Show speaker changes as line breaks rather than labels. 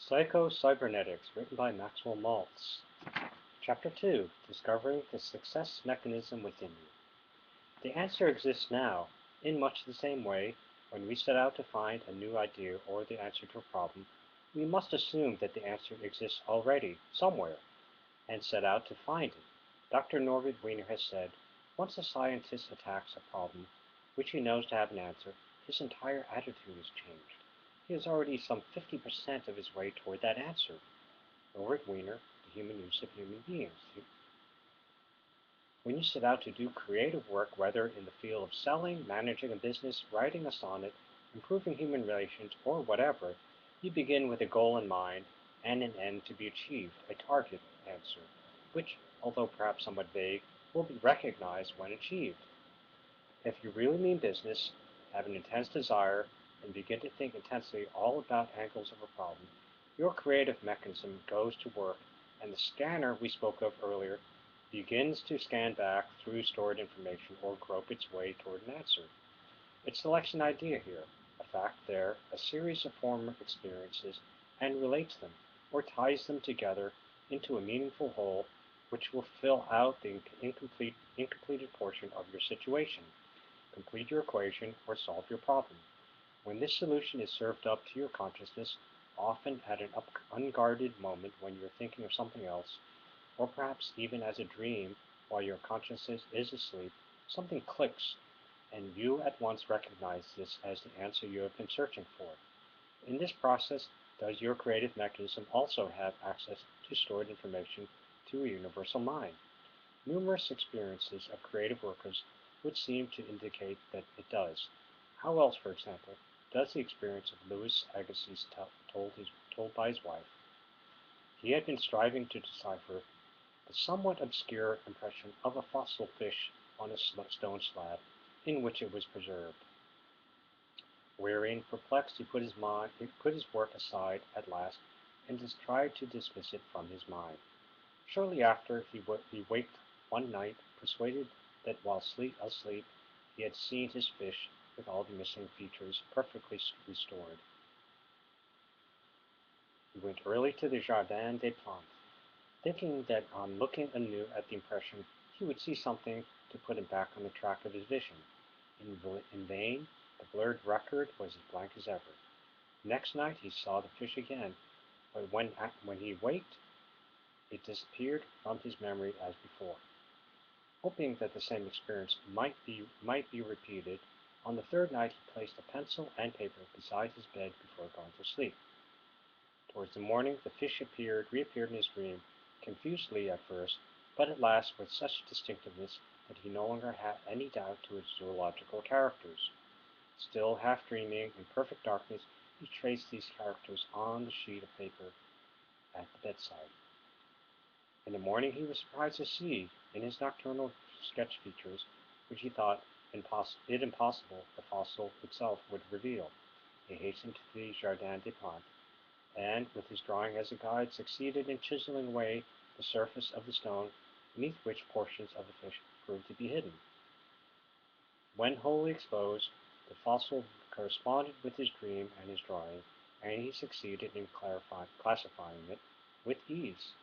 Psycho-Cybernetics, written by Maxwell Maltz. Chapter 2, Discovering the Success Mechanism Within You. The answer exists now, in much the same way. When we set out to find a new idea or the answer to a problem, we must assume that the answer exists already, somewhere, and set out to find it. Dr. Norbert Wiener has said, once a scientist attacks a problem which he knows to have an answer, his entire attitude is changed. He is already some 50% of his way toward that answer. Norbert Wiener, The Human Use of Human Beings. When you set out to do creative work, whether in the field of selling, managing a business, writing a sonnet, improving human relations, or whatever, you begin with a goal in mind and an end to be achieved, a target answer, which, although perhaps somewhat vague, will be recognized when achieved. If you really mean business, have an intense desire, and begin to think intensely all about angles of a problem, your creative mechanism goes to work, and the scanner we spoke of earlier begins to scan back through stored information or grope its way toward an answer. It selects an idea here, a fact there, a series of former experiences, and relates them, or ties them together into a meaningful whole which will fill out the incompleted portion of your situation, complete your equation, or solve your problem. When this solution is served up to your consciousness, often at an unguarded moment when you're thinking of something else, or perhaps even as a dream while your consciousness is asleep, something clicks, and you at once recognize this as the answer you have been searching for. In this process, does your creative mechanism also have access to stored information to a universal mind? Numerous experiences of creative workers would seem to indicate that it does. How else, for example, does the experience of Louis Agassiz told by his wife? He had been striving to decipher the somewhat obscure impression of a fossil fish on a stone slab in which it was preserved. Weary and perplexed, he put his work aside at last and just tried to dismiss it from his mind. Shortly after, he waked one night, persuaded that while asleep he had seen his fish with all the missing features perfectly restored. He went early to the Jardin des Plantes, thinking that on looking anew at the impression he would see something to put him back on the track of his vision. In vain, the blurred record was as blank as ever. Next night he saw the fish again, but when he waked, it disappeared from his memory as before. Hoping that the same experience might be repeated, on the third night he placed a pencil and paper beside his bed before going to sleep. Towards the morning the fish reappeared in his dream, confusedly at first, but at last with such distinctiveness that he no longer had any doubt to its zoological characters. Still half dreaming, in perfect darkness, he traced these characters on the sheet of paper at the bedside. In the morning he was surprised to see, in his nocturnal sketch features, which he thought it impossible the fossil itself would reveal. He hastened to the Jardin des Plantes, and, with his drawing as a guide, succeeded in chiseling away the surface of the stone beneath which portions of the fish proved to be hidden. When wholly exposed, the fossil corresponded with his dream and his drawing, and he succeeded in classifying it with ease.